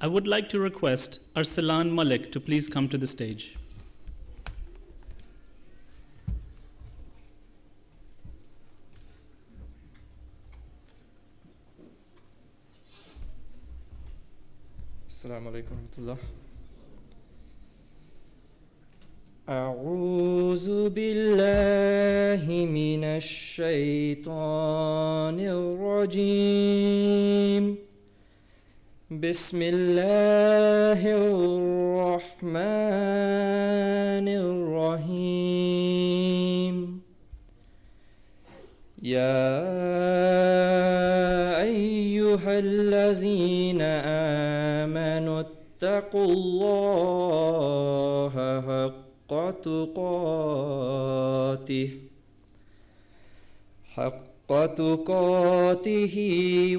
I would like to request Arsalan Malik to please come to the stage. Assalamu alaikum warahmatullah. أعوذ بالله من الشيطان الرجيم. بسم الله الرحمن الرحيم. يا أيها الذين آمنوا اتقوا الله حق تقاته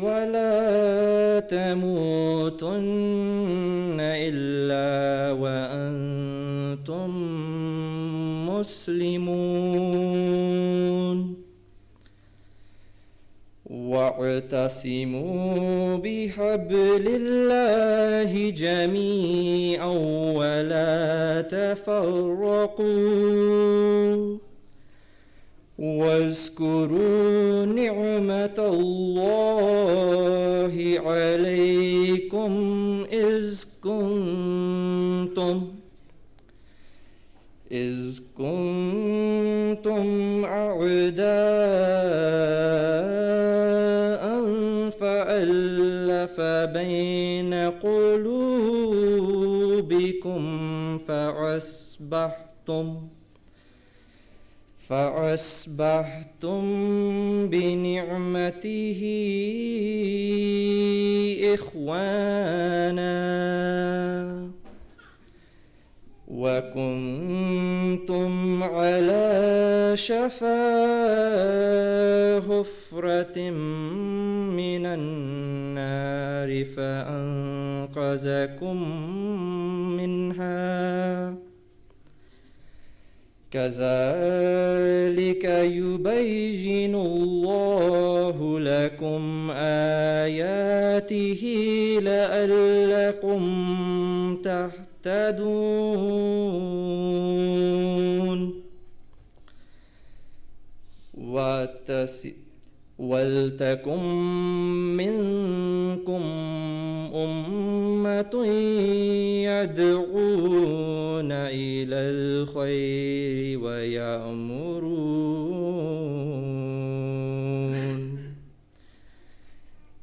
ولا تموتن إلا وأنتم مسلمون. واعتصموا بحبل الله جميعا ولا تفرقوا واذكروا نعمة الله عليكم إذ كنتم أعداء فألف بين قلوبكم فأصبحتم بنعمته إخوانا وكنتم على شفا حفرة من النار فأنقذكم منها. كذلك يبين الله لكم آياته لعلكم تهتدون. ولتكن منكم أمة يدعون إلى الخير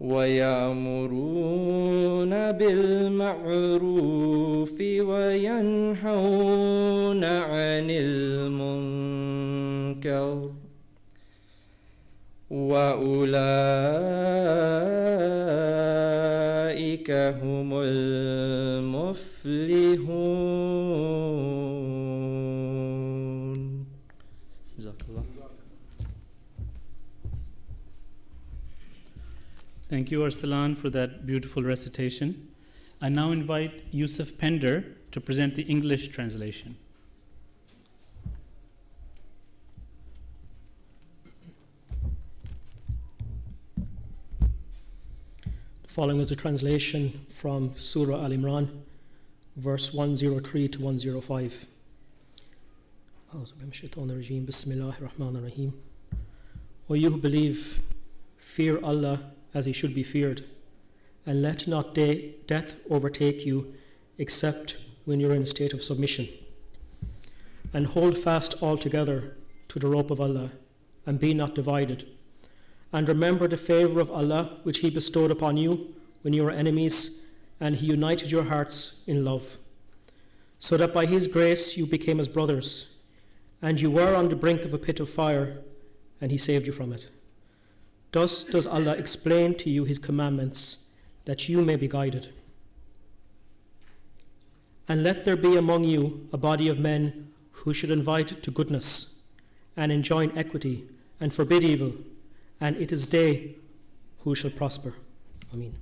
ويأمرون بالمعروف وينهون عن المنكر وأولئك هم المفلحون. جزاك الله. Thank you, Arsalan, for that beautiful recitation. I now invite Yusuf Pender to present the English translation. Following is a translation from Surah Al-Imran, verse 103 to 105. Bismillahir-Rahmanir-Rahim. O you who believe, fear Allah as he should be feared, and let not death overtake you except when you are in a state of submission. And hold fast altogether to the rope of Allah, and be not divided. And remember the favor of Allah which he bestowed upon you when you were enemies, and he united your hearts in love, so that by his grace you became as brothers, and you were on the brink of a pit of fire, and he saved you from it. Thus does Allah explain to you his commandments, that you may be guided. And let there be among you a body of men who should invite to goodness, and enjoin equity, and forbid evil, and it is they who shall prosper. Ameen.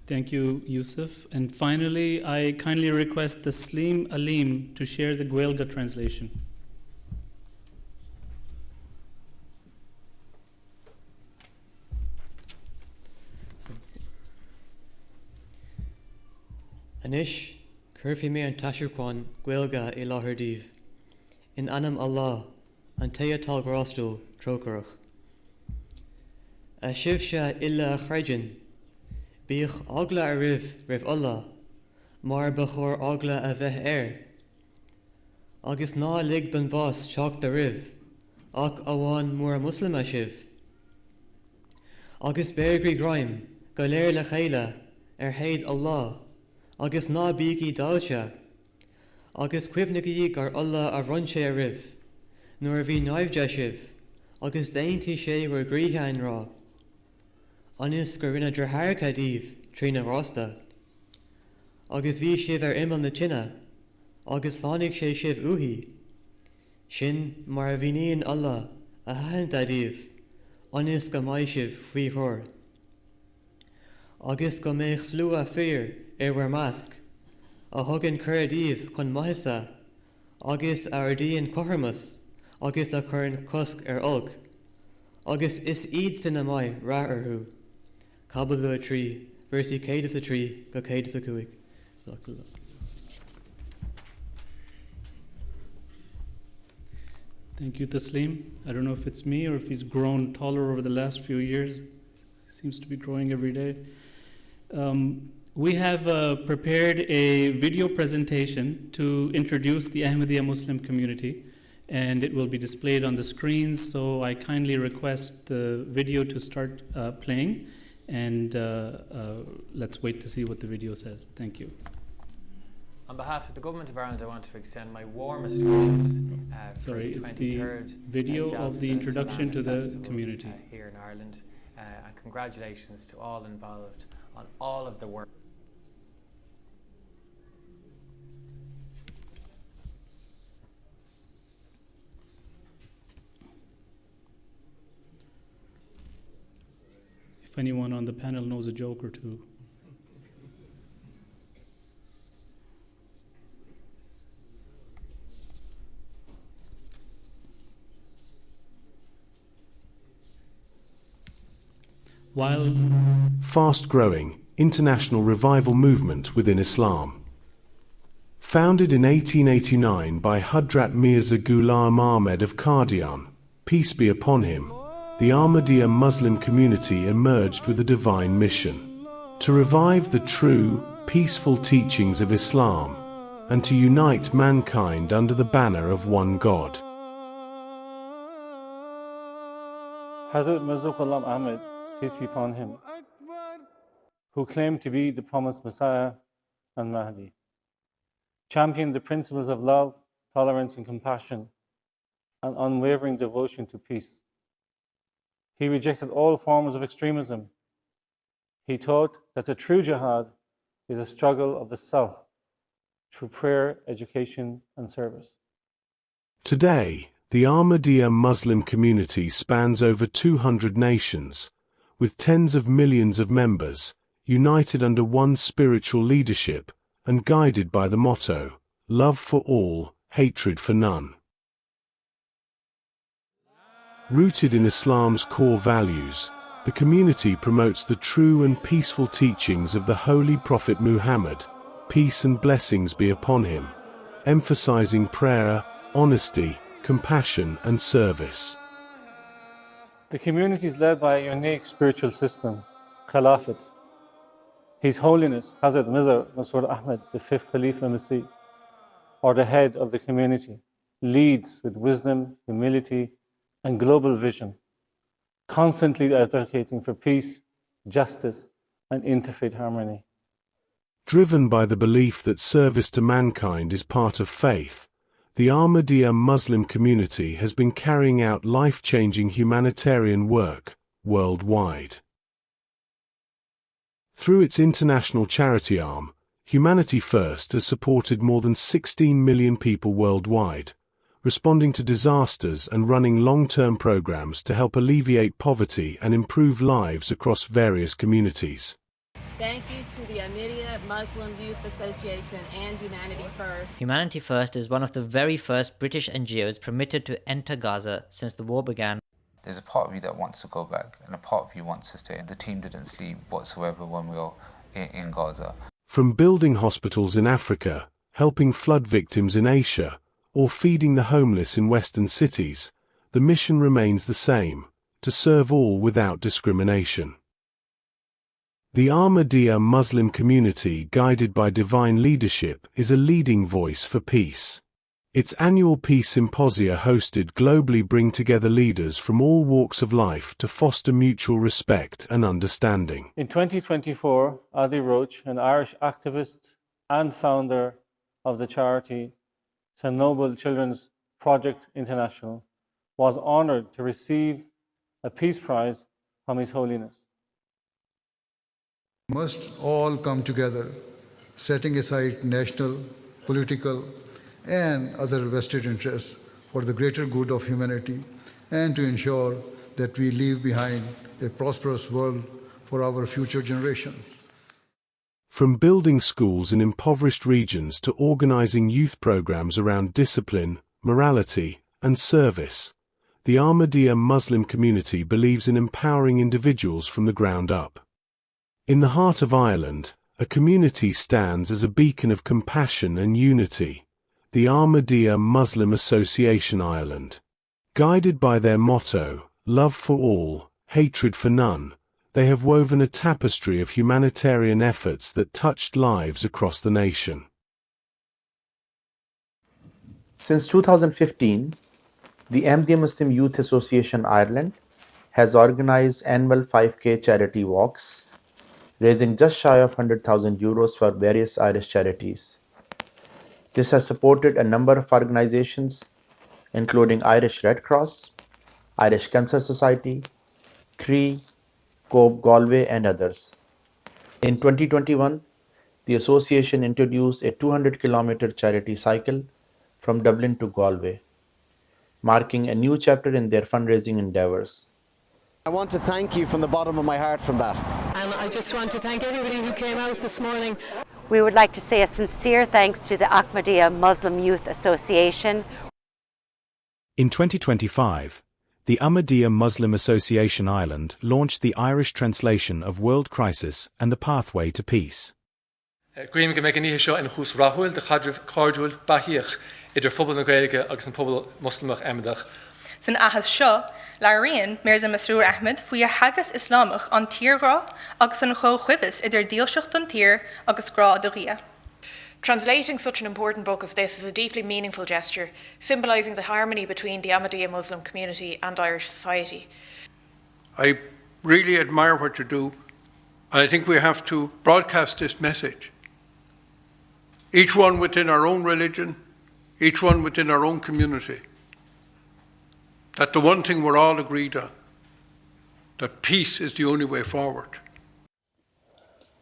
Thank you, Yusuf. And finally, I kindly request Taslim Alim to share the Gaelga translation. Anish, curfy me and Tashirquan, Gwelga ilaherdив. In anam Allah, and Taya tal grostul, trokerach. A shivsha illa achrajin. Bich ogla riv Allah. Mar bachor ogla a veh Agus na lig dan vas chok da riv. Ak awan mura muslim a shiv. Agus bergri grime, galer la khayla, haid Allah. Agus na bigi dalsha. Agus quivnigi gar Allah a runche a riv. Nor vi knife jashiv. Agus dainty she were griha in ra. Anis garina drahar kadiv, trina rosta. Agus vi shiv imal na china. Agus fanig she shiv uhi. Shin mar vinin Allah, a hand adiv. Anis gamai shiv fi hor. Agus gamech slua fear, wer mask. A hugin kuradiv kun mahisa. Agus ardi in kohermus. Agus a current kusk ulk. Agus is eid sinamai ra hu. Kabalu a tree, versi cadus a tree, go cadus a kuik. Thank you, Taslim. I don't know if it's me or if he's grown taller over the last few years. He seems to be growing every day. We have prepared a video presentation to introduce the Ahmadiyya Muslim community, and it will be displayed on the screens, so I kindly request the video to start playing, and let's wait to see what the video says. Thank you. On behalf of the Government of Ireland, I want to extend my warmest wishes Sorry, for the it's the 23rd video of the Jalsa introduction Salana to the Festival, community. Here in Ireland, and congratulations to all involved on all of the work. If anyone on the panel knows a joke or two. While fast-growing international revival movement within Islam. Founded in 1889 by Hadrat Mirza Ghulam Ahmad of Qadian, peace be upon him, the Ahmadiyya Muslim community emerged with a divine mission to revive the true, peaceful teachings of Islam and to unite mankind under the banner of one God. Hazrat Mirza Ghulam Ahmad, peace be upon him, who claimed to be the promised Messiah and Mahdi, championed the principles of love, tolerance and compassion, and unwavering devotion to peace. He rejected all forms of extremism. He taught that the true jihad is a struggle of the self through prayer, education and service. Today, the Ahmadiyya Muslim community spans over 200 nations, with tens of millions of members, united under one spiritual leadership and guided by the motto, love for all, hatred for none. Rooted in Islam's core values, the community promotes the true and peaceful teachings of the Holy Prophet Muhammad, peace and blessings be upon him, emphasizing prayer, honesty, compassion and service. The community is led by a unique spiritual system, Khilafat. His Holiness Hazrat Mirza Masroor Ahmad, the 5th Khalifa Masih, or the head of the community, leads with wisdom, humility, and global vision, constantly advocating for peace, justice, and interfaith harmony. Driven by the belief that service to mankind is part of faith, the Ahmadiyya Muslim community has been carrying out life-changing humanitarian work worldwide. Through its international charity arm, Humanity First has supported more than 16 million people worldwide, responding to disasters and running long-term programs to help alleviate poverty and improve lives across various communities. Thank you to the Ahmadiyya Muslim Youth Association and Humanity First. Humanity First is one of the very first British NGOs permitted to enter Gaza since the war began. There's a part of you that wants to go back and a part of you wants to stay. The team didn't sleep whatsoever when we were in Gaza. From building hospitals in Africa, helping flood victims in Asia, or feeding the homeless in Western cities, the mission remains the same: to serve all without discrimination. The Ahmadiyya Muslim community, guided by divine leadership, is a leading voice for peace. Its annual peace symposia hosted globally bring together leaders from all walks of life to foster mutual respect and understanding. In 2024, Adi Roach, an Irish activist and founder of the charity St. Noble Children's Project International, was honoured to receive a Peace Prize from His Holiness. Must all come together, setting aside national, political, and other vested interests for the greater good of humanity, and to ensure that we leave behind a prosperous world for our future generations. From building schools in impoverished regions to organizing youth programs around discipline, morality, and service, the Ahmadiyya Muslim community believes in empowering individuals from the ground up. In the heart of Ireland, a community stands as a beacon of compassion and unity: the Ahmadiyya Muslim Association Ireland. Guided by their motto, love for all, hatred for none, they have woven a tapestry of humanitarian efforts that touched lives across the nation. Since 2015, the Ahmadiyya Muslim Youth Association Ireland has organized annual 5K charity walks, raising just shy of €100,000 for various Irish charities. This has supported a number of organizations, including Irish Red Cross, Irish Cancer Society, CREE, COPE Galway, and others. In 2021, the association introduced a 200-kilometer charity cycle from Dublin to Galway, marking a new chapter in their fundraising endeavors. I want to thank you from the bottom of my heart from that. And I just want to thank everybody who came out this morning. We would like to say a sincere thanks to the Ahmadiyya Muslim Youth Association. In 2025, the Ahmadiyya Muslim Association Ireland launched the Irish translation of World Crisis and the Pathway to Peace. San ahas seo, Larian, Mirza Masroor Ahmed, faoi a hagas Islamach an tíorgrá agus an chó chuibhis idir díolseacht don tír agus grá do ria. Translating such an important book as this is a deeply meaningful gesture, symbolising the harmony between the Ahmadiyya Muslim community and Irish society. I really admire what you do, and I think we have to broadcast this message. Each one within our own religion, each one within our own community, that the one thing we're all agreed on, that peace is the only way forward.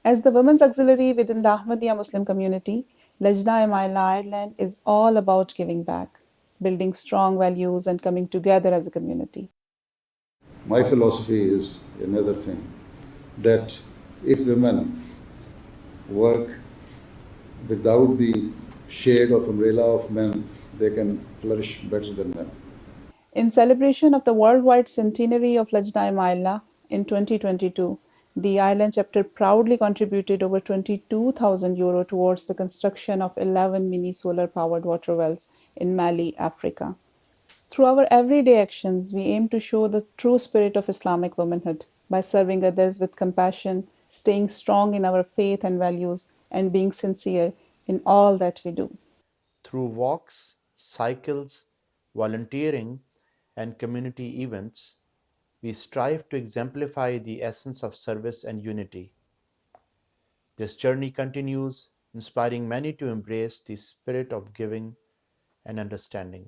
As the Women's Auxiliary within the Ahmadiyya Muslim community, Lajna-e-Maila Ireland is all about giving back, building strong values and coming together as a community. My philosophy is another thing, that if women work without the shade of umbrella of men, they can flourish better than men. In celebration of the worldwide centenary of Lajna-e-Maila in 2022, the Ireland chapter proudly contributed over €22,000 towards the construction of 11 mini solar-powered water wells in Mali, Africa. Through our everyday actions, we aim to show the true spirit of Islamic womanhood by serving others with compassion, staying strong in our faith and values, and being sincere in all that we do. Through walks, cycles, volunteering, and community events, we strive to exemplify the essence of service and unity. This journey continues, inspiring many to embrace the spirit of giving and understanding.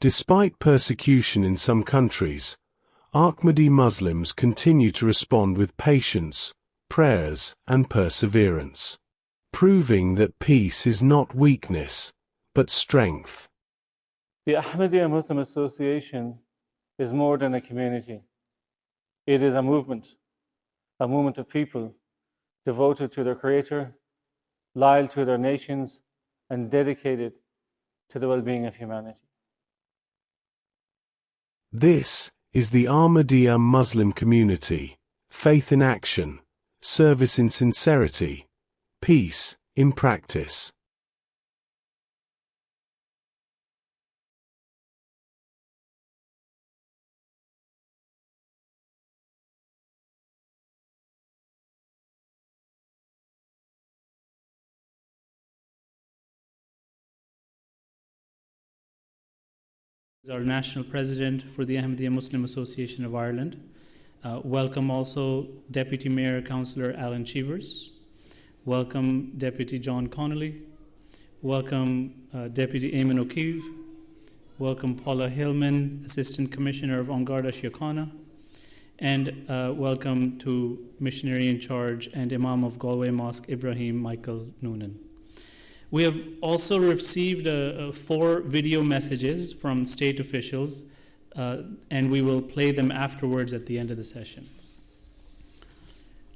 Despite persecution in some countries, Ahmadi Muslims continue to respond with patience, prayers, and perseverance, proving that peace is not weakness, but strength. The Ahmadiyya Muslim Association is more than a community. It is a movement of people devoted to their Creator, loyal to their nations, and dedicated to the well-being of humanity. This is the Ahmadiyya Muslim community: faith in action, service in sincerity, peace in practice. Our national president for the Ahmadiyya Muslim Association of Ireland. Welcome also Deputy Mayor Councillor Alan Cheevers. Welcome Deputy John Connolly. Welcome Deputy Eamon O'Keefe. Welcome Paula Hillman, Assistant Commissioner of An Garda Síochána. And welcome to Missionary in Charge and Imam of Galway Mosque, Ibrahim Michael Noonan. We have also received 4 video messages from state officials, and we will play them afterwards at the end of the session.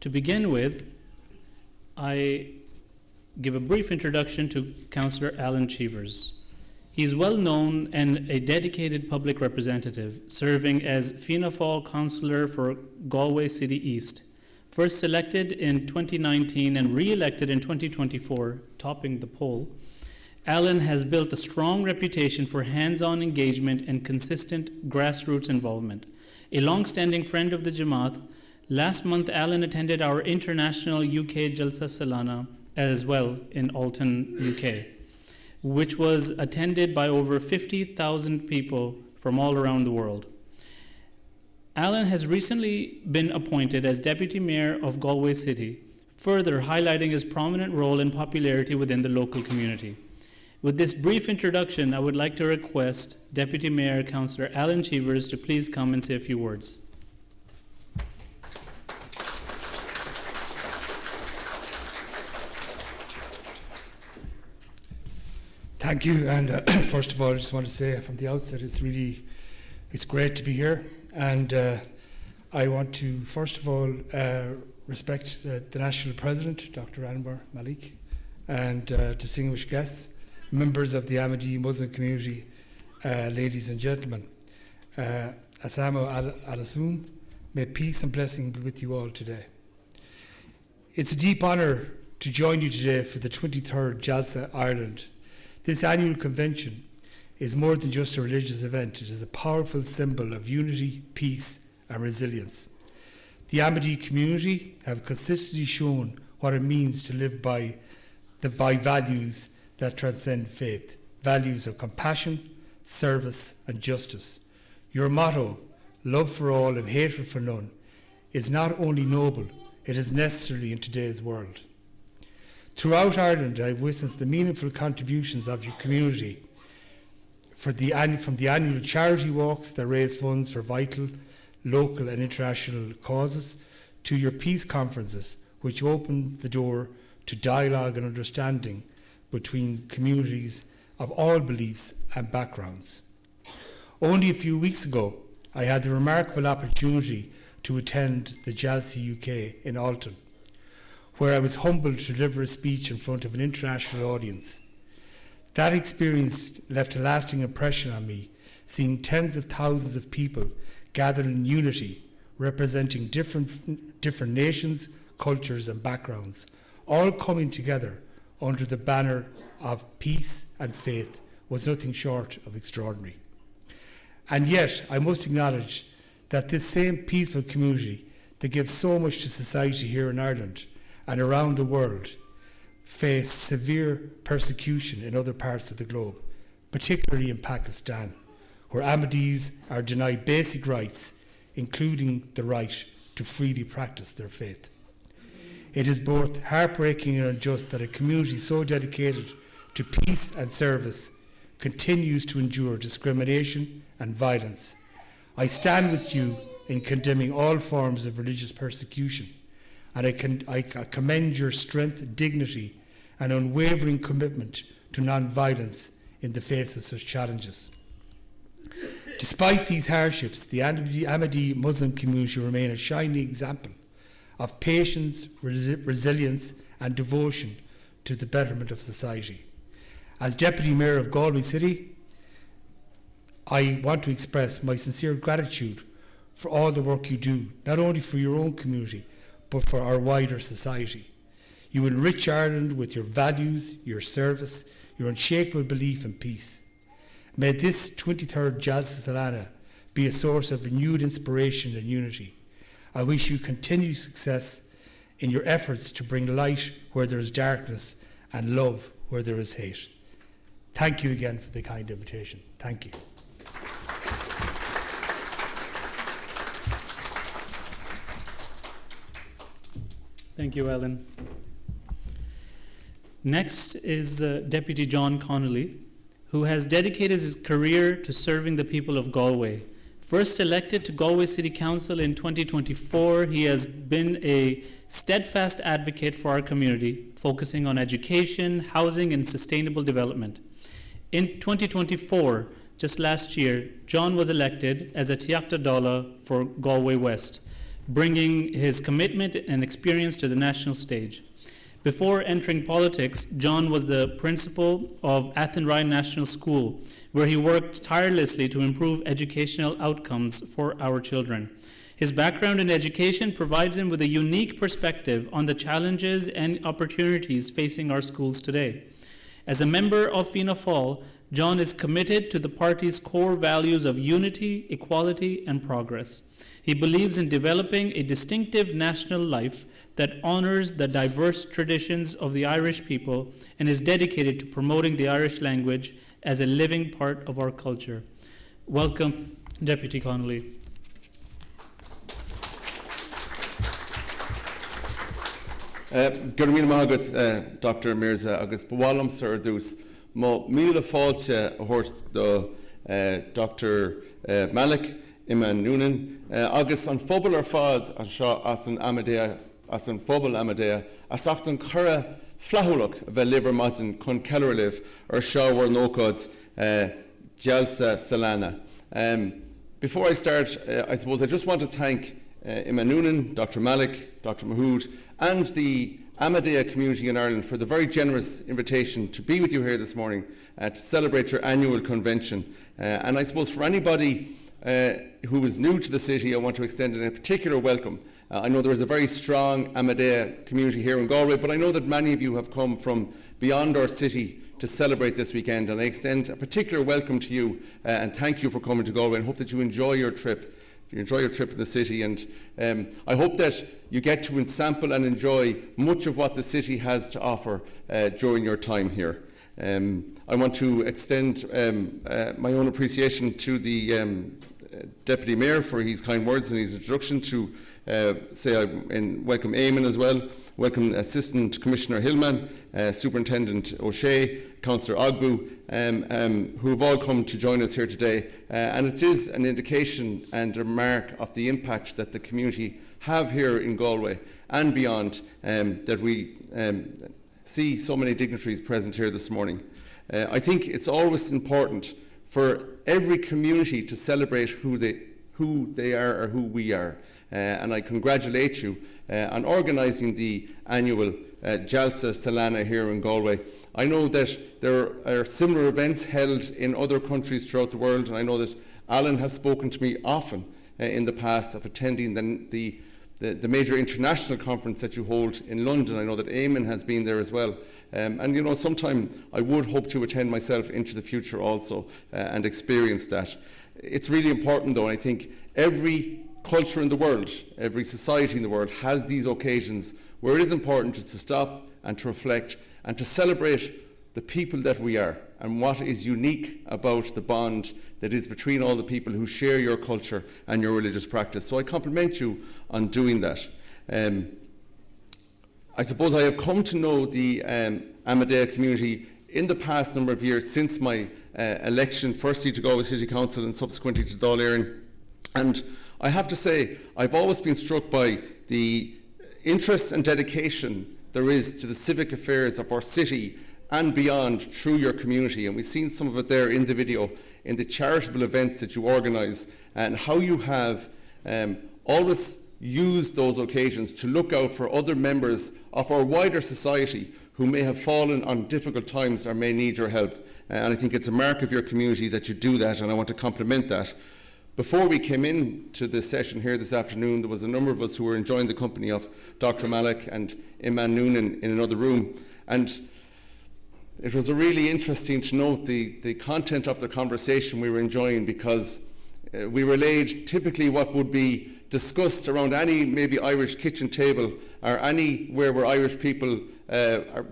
To begin with, I give a brief introduction to Councillor Alan Cheevers. He is well known and a dedicated public representative, serving as Fianna Fáil Councillor for Galway City East, first elected in 2019 and re-elected in 2024, topping the poll. Alan has built a strong reputation for hands-on engagement and consistent grassroots involvement. A long-standing friend of the Jamaat, last month Alan attended our international UK Jalsa Salana as well in Alton, UK, which was attended by over 50,000 people from all around the world. Alan has recently been appointed as Deputy Mayor of Galway City, further highlighting his prominent role and popularity within the local community. With this brief introduction, I would like to request Deputy Mayor Councillor Alan Cheevers to please come and say a few words. Thank you, and first of all, I just want to say from the outset, it's great to be here. And I want to, first of all, respect the National President, Dr. Anwar Malik, and distinguished guests, members of the Ahmadiyya Muslim community, ladies and gentlemen. Assalamu alaikum, may peace and blessing be with you all today. It's a deep honour to join you today for the 23rd Jalsa Ireland. This annual convention is more than just a religious event. It is a powerful symbol of unity, peace and resilience. The Ahmadiyya community have consistently shown what it means to live by values that transcend faith, values of compassion, service and justice. Your motto, love for all and hatred for none, is not only noble, it is necessary in today's world. Throughout Ireland, I have witnessed the meaningful contributions of your community from the annual charity walks that raise funds for vital, local and international causes, to your peace conferences, which open the door to dialogue and understanding between communities of all beliefs and backgrounds. Only a few weeks ago, I had the remarkable opportunity to attend the Jalsa UK in Alton, where I was humbled to deliver a speech in front of an international audience. That experience left a lasting impression on me, seeing tens of thousands of people gathered in unity, representing different nations, cultures and backgrounds, all coming together under the banner of peace and faith, was nothing short of extraordinary. And yet, I must acknowledge that this same peaceful community that gives so much to society here in Ireland and around the world face severe persecution in other parts of the globe, particularly in Pakistan, where Ahmadis are denied basic rights, including the right to freely practice their faith. It is both heartbreaking and unjust that a community so dedicated to peace and service continues to endure discrimination and violence. I stand with you in condemning all forms of religious persecution, and I commend your strength, dignity, and unwavering commitment to non-violence in the face of such challenges. Despite these hardships, the Ahmadiyya Muslim community remain a shining example of patience, resilience, and devotion to the betterment of society. As Deputy Mayor of Galway City, I want to express my sincere gratitude for all the work you do, not only for your own community, but for our wider society. You enrich Ireland with your values, your service, your unshakable belief in peace. May this 23rd Jalsa Salana be a source of renewed inspiration and unity. I wish you continued success in your efforts to bring light where there is darkness and love where there is hate. Thank you again for the kind invitation. Thank you. Thank you, Ellen. Next is Deputy John Connolly, who has dedicated his career to serving the people of Galway. First elected to Galway City Council in 2024, he has been a steadfast advocate for our community, focusing on education, housing, and sustainable development. In 2024, just last year, John was elected as a Tiachta Dála for Galway West, bringing his commitment and experience to the national stage. Before entering politics, John was the principal of Athenry National School, where he worked tirelessly to improve educational outcomes for our children. His background in education provides him with a unique perspective on the challenges and opportunities facing our schools today. As a member of Fianna Fáil, John is committed to the party's core values of unity, equality, and progress. He believes in developing a distinctive national life that honors the diverse traditions of the Irish people and is dedicated to promoting the Irish language as a living part of our culture. Welcome, Deputy Connolly. Gurmín Magat, Dr. Mirza, agus bwalam sir dus, mo mila falcha horse do Dr. Malik, Iman Noonan, agus an phobal fad an Shaw as an Ahmadiyya, as an phobal Ahmadiyya, as aftan curra flahulok ve liver madzen con kellerliv or Shaw war nokod Jalsa Salana. Before I start, I suppose I just want to thank Iman Noonan, Dr. Malik, Dr. Mahood, and the Ahmadiyya community in Ireland for the very generous invitation to be with you here this morning to celebrate your annual convention. And I suppose for anybody who is new to the city, I want to extend a particular welcome. I know there is a very strong Ahmadiyya community here in Galway, but I know that many of you have come from beyond our city to celebrate this weekend, and I extend a particular welcome to you and thank you for coming to Galway, and hope that you enjoy your trip. You enjoy your trip in the city, and I hope that you get to sample and enjoy much of what the city has to offer during your time here. I want to extend my own appreciation to the Deputy Mayor for his kind words and his introduction, to welcome Eamon as well, welcome Assistant Commissioner Hillman, Superintendent O'Shea, Councillor Ogbu, who have all come to join us here today. And it is an indication and a mark of the impact that the community have here in Galway and beyond, that we see so many dignitaries present here this morning. I think it's always important for every community to celebrate who they are or who we are. And I congratulate you on organising the annual Jalsa Salana here in Galway. I know that there are similar events held in other countries throughout the world, and I know that Alan has spoken to me often in the past of attending the major international conference that you hold in London. I know that Eamon has been there as well. And you know, sometime I would hope to attend myself into the future also and experience that. It's really important though, and I think every culture in the world, every society in the world has these occasions where it is important just to stop and to reflect and to celebrate the people that we are and what is unique about the bond that is between all the people who share your culture and your religious practice. So I compliment you on doing that. I suppose I have come to know the Ahmadiyya community in the past number of years since my election, firstly to Galway City Council and subsequently to Dáil Éireann. And I have to say, I've always been struck by the interest and dedication there is to the civic affairs of our city and beyond through your community. And we've seen some of it there in the video, in the charitable events that you organise, and how you have always used those occasions to look out for other members of our wider society who may have fallen on difficult times or may need your help. And I think it's a mark of your community that you do that, and I want to compliment that. before we came into this session here this afternoon, there was a number of us who were enjoying the company of Dr. Malik and Imam Noonan in another room. And it was really interesting to note the content of the conversation we were enjoying, because we relayed typically what would be discussed around any maybe Irish kitchen table or anywhere where Irish people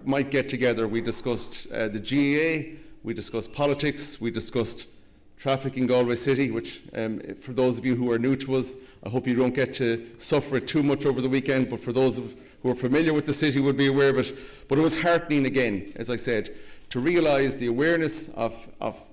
might get together. We discussed the GAA, we discussed politics, we discussed traffic in Galway City, which for those of you who are new to us, I hope you don't get to suffer it too much over the weekend, but for those who are familiar with the city would be aware of it. But it was heartening again, as I said, to realise the awareness of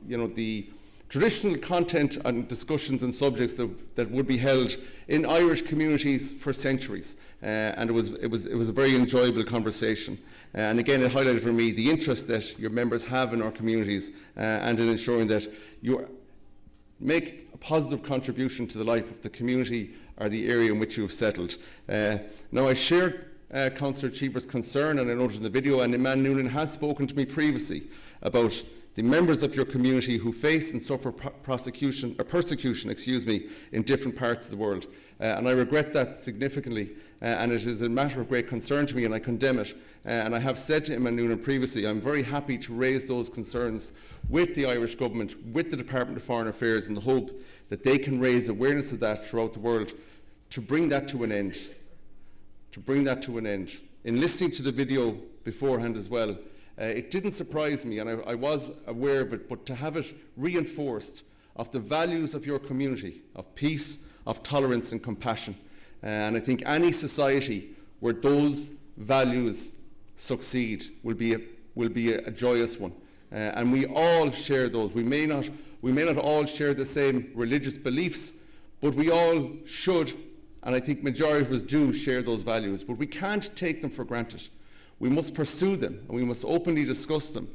the traditional content and discussions and subjects that would be held in Irish communities for centuries, and it was a very enjoyable conversation. And again, it highlighted for me the interest that your members have in our communities and in ensuring that you make a positive contribution to the life of the community or the area in which you have settled. Now, I shared Councillor Cheever's concern, and I noted in the video, and Imam Noonan has spoken to me previously about the members of your community who face and suffer persecution in different parts of the world. And I regret that significantly, and it is a matter of great concern to me, and I condemn it. And I have said to Imam Noonan previously, I'm very happy to raise those concerns with the Irish government, with the Department of Foreign Affairs, in the hope that they can raise awareness of that throughout the world to bring that to an end. In listening to the video beforehand as well, it didn't surprise me, and I was aware of it, but to have it reinforced of the values of your community, of peace, of tolerance and compassion. And I think any society where those values succeed will be a joyous one. And we all share those. We may not all share the same religious beliefs, but we all should, and I think majority of us do, share those values. But we can't take them for granted. We must pursue them, and we must openly discuss them.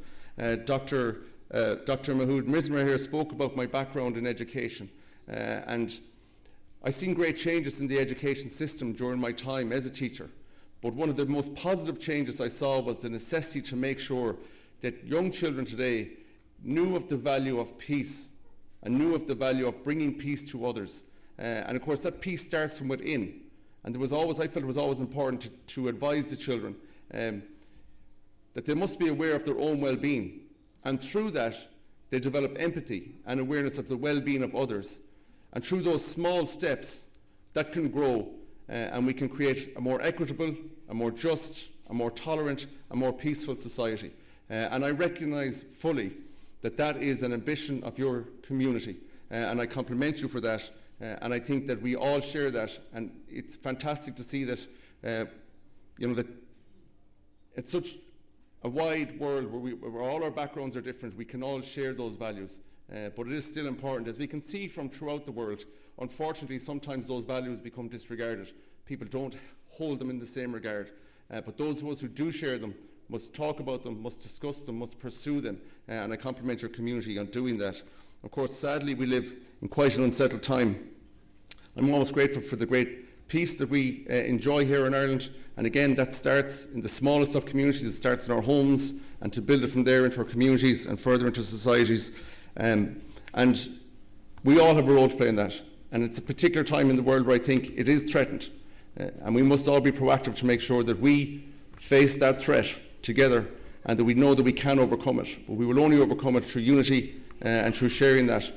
Dr. Mahood Mizmar here spoke about my background in education, and I've seen great changes in the education system during my time as a teacher. But one of the most positive changes I saw was the necessity to make sure that young children today knew of the value of peace and knew of the value of bringing peace to others. And of course, that peace starts from within. And I felt it was always important to advise the children that they must be aware of their own well-being. And through that, they develop empathy and awareness of the well-being of others. And through those small steps, that can grow, and we can create a more equitable, a more just, a more tolerant, a more peaceful society. And I recognise fully that that is an ambition of your community, and I compliment you for that. And I think that we all share that, and it's fantastic to see that, that it's such a wide world where all our backgrounds are different. We can all share those values, but it is still important, as we can see from throughout the world. Unfortunately, sometimes those values become disregarded. People don't hold them in the same regard, but those of us who do share them must talk about them, must discuss them, must pursue them, and I compliment your community on doing that. Of course, sadly, we live in quite an unsettled time. I'm always grateful for the great peace that we enjoy here in Ireland, and again, that starts in the smallest of communities. It starts in our homes, and to build it from there into our communities and further into societies. And we all have a role to play in that, and it's a particular time in the world where I think it is threatened, and we must all be proactive to make sure that we face that threat together, and that we know that we can overcome it. But we will only overcome it through unity and through sharing that,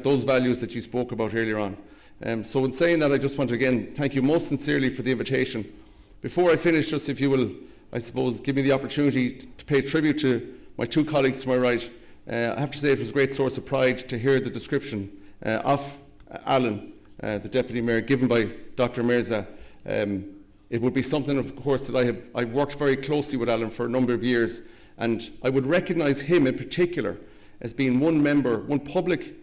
those values that you spoke about earlier on. So in saying that, I just want to again thank you most sincerely for the invitation. Before I finish, just if you will, I suppose, give me the opportunity to pay tribute to my two colleagues to my right. I have to say it was a great source of pride to hear the description of Alan, the Deputy Mayor, given by Dr. Mirza. It would be something, of course, that I've worked very closely with Alan for a number of years, and I would recognise him in particular as being one public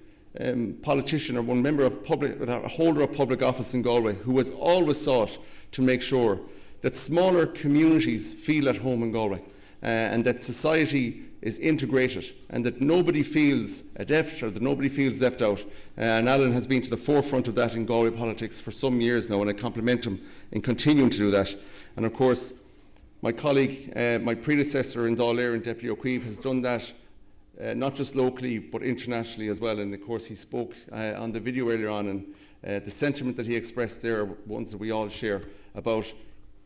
politician, or one member of public, a holder of public office in Galway, who has always sought to make sure that smaller communities feel at home in Galway, and that society is integrated, and that nobody feels adept, or that nobody feels left out. And Alan has been to the forefront of that in Galway politics for some years now, and I compliment him in continuing to do that. And of course, my colleague, my predecessor in Dáil Éireann, Deputy O'Keefe, has done that not just locally but internationally as well. And of course he spoke on the video earlier on, and the sentiment that he expressed there are ones that we all share about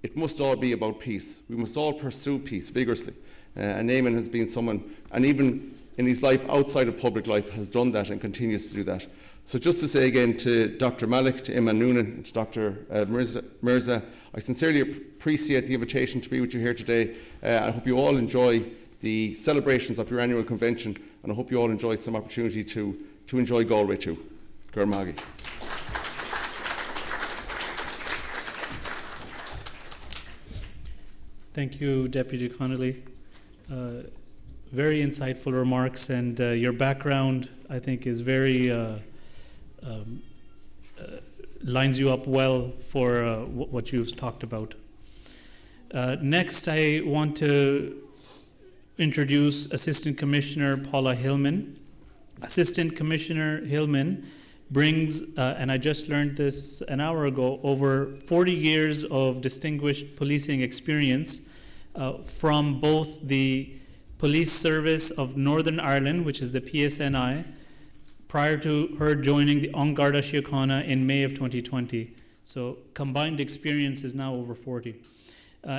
it must all be about peace. We must all pursue peace vigorously. And Eamon has been someone, and even in his life outside of public life, has done that and continues to do that. So just to say again to Dr. Malik, to Eamon Noonan, and to Dr. Mirza, I sincerely appreciate the invitation to be with you here today. I hope you all enjoy the celebrations of your annual convention, and I hope you all enjoy some opportunity to enjoy Galway too. Gur Magi. Thank you, Deputy Connolly. Very insightful remarks, and your background, I think, is very lines you up well for what you've talked about. Next, I want to introduce Assistant Commissioner Paula Hillman. Assistant Commissioner Hillman brings, and I just learned this an hour ago, over 40 years of distinguished policing experience from both the Police Service of Northern Ireland, which is the PSNI, prior to her joining the An Garda Síochána in May of 2020. So combined experience is now over 40.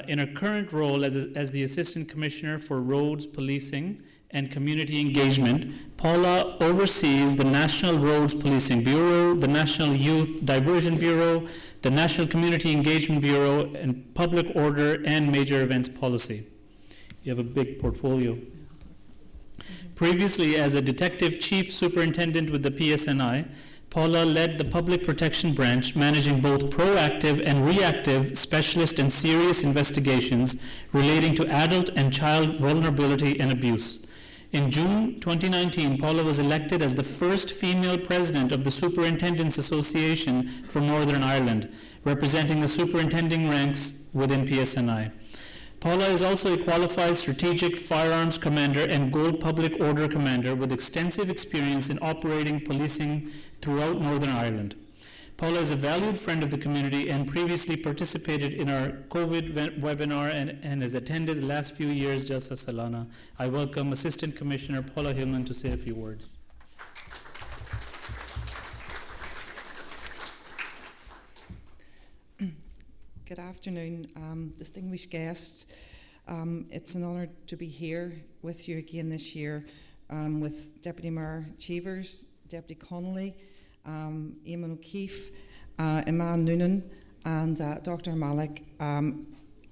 In her current role as the Assistant Commissioner for Roads Policing and Community Engagement, Paula oversees the National Roads Policing Bureau, the National Youth Diversion Bureau, the National Community Engagement Bureau, and Public Order and Major Events Policy. You have a big portfolio. Previously, as a Detective Chief Superintendent with the PSNI, Paula led the Public Protection Branch, managing both proactive and reactive specialist and serious investigations relating to adult and child vulnerability and abuse. In June 2019, Paula was elected as the first female president of the Superintendents Association for Northern Ireland, representing the superintending ranks within PSNI. Paula is also a qualified strategic firearms commander and gold public order commander with extensive experience in operating policing throughout Northern Ireland. Paula is a valued friend of the community and previously participated in our COVID webinar and has attended the last few years Jalsa Salana. I welcome Assistant Commissioner Paula Hillman to say a few words. Good afternoon, distinguished guests. It's an honour to be here with you again this year with Deputy Mayor Cheevers, Deputy Connolly, Eamon O'Keefe, Eamon Noonan and Dr. Malik.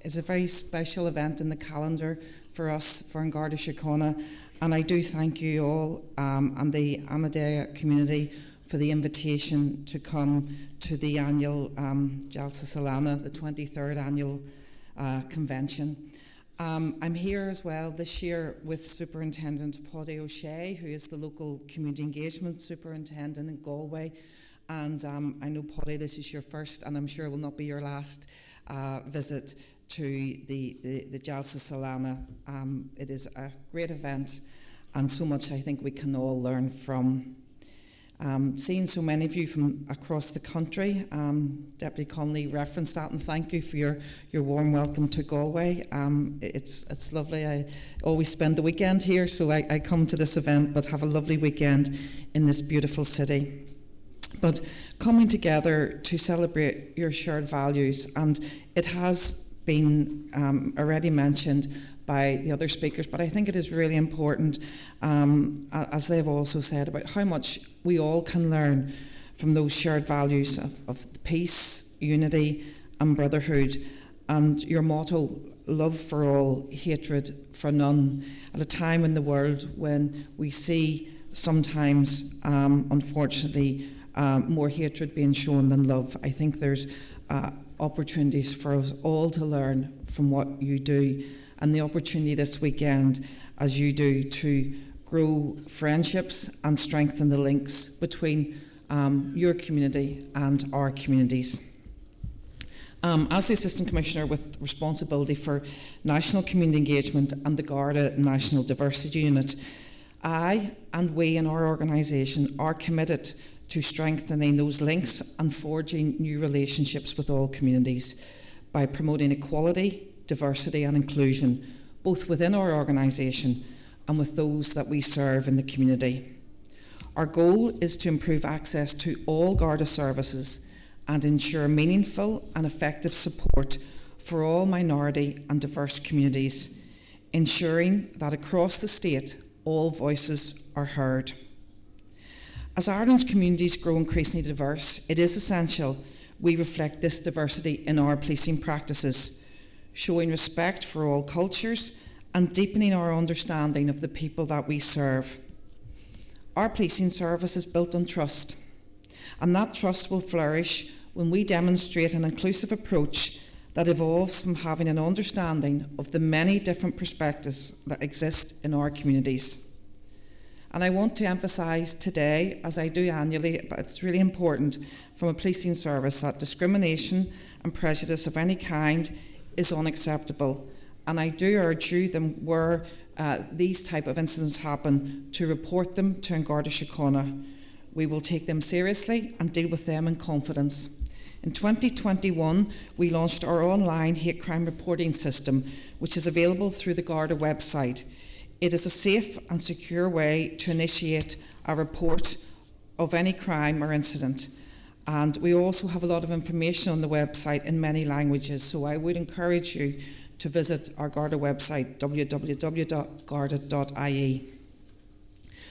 It's a very special event in the calendar for us, for An Garda Síochána, and I do thank you all and the Ahmadiyya community for the invitation to come to the annual Jalsa Salana, the 23rd annual convention. I'm here as well this year with Superintendent Paddy O'Shea, who is the local community engagement superintendent in Galway. And I know, Paddy, this is your first, and I'm sure it will not be your last visit to the Jalsa Salana. It is a great event, and so much I think we can all learn from. Seeing so many of you from across the country, Deputy Connolly referenced that, and thank you for your warm welcome to Galway. It's lovely. I always spend the weekend here, so I come to this event, but have a lovely weekend in this beautiful city. But coming together to celebrate your shared values, and it has been already mentioned by the other speakers, but I think it is really important, as they've also said, about how much we all can learn from those shared values of peace, unity and brotherhood, and your motto, love for all, hatred for none, at a time in the world when we see sometimes, unfortunately, more hatred being shown than love. I think there's opportunities for us all to learn from what you do, and the opportunity this weekend, as you do, to grow friendships and strengthen the links between your community and our communities. As the Assistant Commissioner with responsibility for National Community Engagement and the Garda National Diversity Unit, I and we in our organisation are committed to strengthening those links and forging new relationships with all communities by promoting equality, diversity and inclusion, both within our organisation and with those that we serve in the community. Our goal is to improve access to all Garda services and ensure meaningful and effective support for all minority and diverse communities, ensuring that across the state all voices are heard. As Ireland's communities grow increasingly diverse, it is essential we reflect this diversity in our policing practices, showing respect for all cultures and deepening our understanding of the people that we serve. Our policing service is built on trust, and that trust will flourish when we demonstrate an inclusive approach that evolves from having an understanding of the many different perspectives that exist in our communities. And I want to emphasise today, as I do annually, but it's really important from a policing service that discrimination and prejudice of any kind is unacceptable. And I do urge you, where these type of incidents happen, to report them to Garda Síochána. We will take them seriously and deal with them in confidence. In 2021, we launched our online hate crime reporting system, which is available through the Garda website. It is a safe and secure way to initiate a report of any crime or incident. And we also have a lot of information on the website in many languages, so I would encourage you to visit our Garda website, www.garda.ie.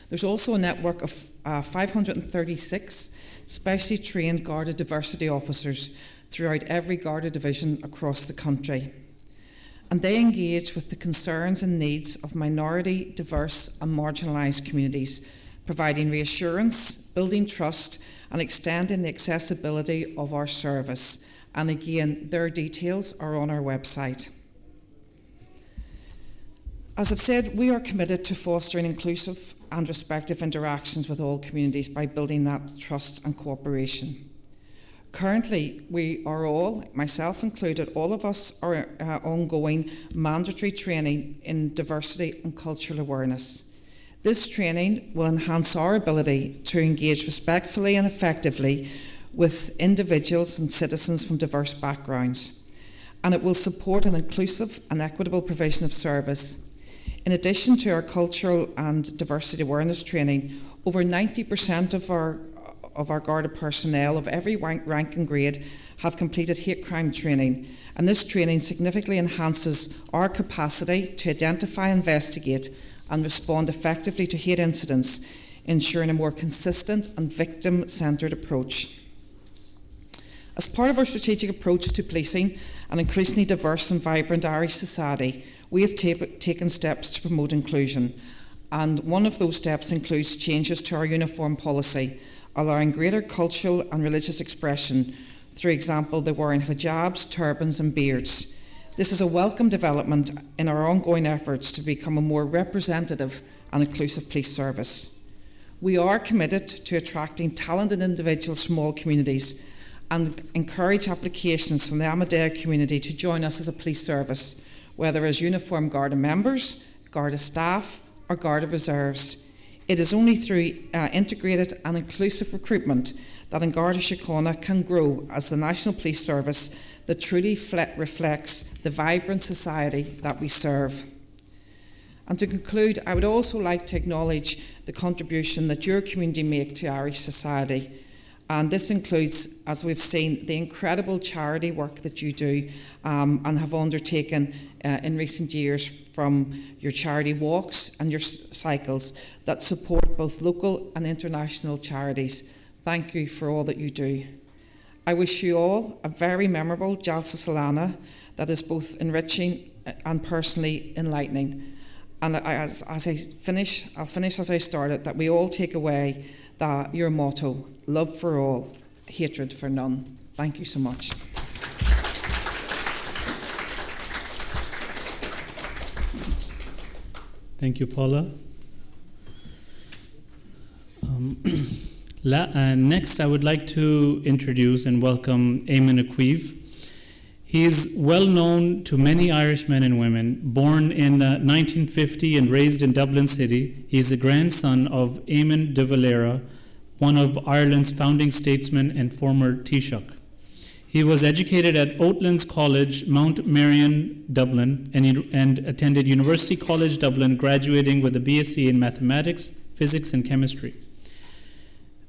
There's also a network of 536 specially trained Garda diversity officers throughout every Garda division across the country. And they engage with the concerns and needs of minority, diverse and marginalised communities, providing reassurance, building trust and extending the accessibility of our service. And again, their details are on our website. As I've said, we are committed to fostering inclusive and respectful interactions with all communities by building that trust and cooperation. Currently, we are all, myself included, all of us are ongoing mandatory training in diversity and cultural awareness. This training will enhance our ability to engage respectfully and effectively with individuals and citizens from diverse backgrounds, and it will support an inclusive and equitable provision of service. In addition to our cultural and diversity awareness training, over 90% of our Garda personnel of every rank and grade have completed hate crime training, and this training significantly enhances our capacity to identify, investigate and respond effectively to hate incidents, ensuring a more consistent and victim-centred approach. As part of our strategic approach to policing an increasingly diverse and vibrant Irish society, we have taken steps to promote inclusion, and one of those steps includes changes to our uniform policy, allowing greater cultural and religious expression through example, the wearing of hijabs, turbans and beards. This is a welcome development in our ongoing efforts to become a more representative and inclusive police service. We are committed to attracting talented individuals from all communities and encourage applications from the Ahmadiyya community to join us as a police service, whether as uniformed Garda members, Garda staff or Garda reserves. It is only through integrated and inclusive recruitment that Garda Síochána can grow as the National Police Service that truly reflects the vibrant society that we serve. And to conclude, I would also like to acknowledge the contribution that your community make to Irish society. And this includes, as we've seen, the incredible charity work that you do and have undertaken in recent years, from your charity walks and your cycles that support both local and international charities. Thank you for all that you do. I wish you all a very memorable Jalsa Salana that is both enriching and personally enlightening. And as I finish, I'll finish as I started, that we all take away your motto, love for all, hatred for none. Thank you so much. Thank you, Paula. Next, I would like to introduce and welcome Eamon Aqueeve. He is well known to many Irish men and women. Born in 1950 and raised in Dublin City, he is the grandson of Eamon de Valera, one of Ireland's founding statesmen and former Taoiseach. He was educated at Oatlands College, Mount Marion, Dublin, and attended University College Dublin, graduating with a BSc in mathematics, physics, and chemistry.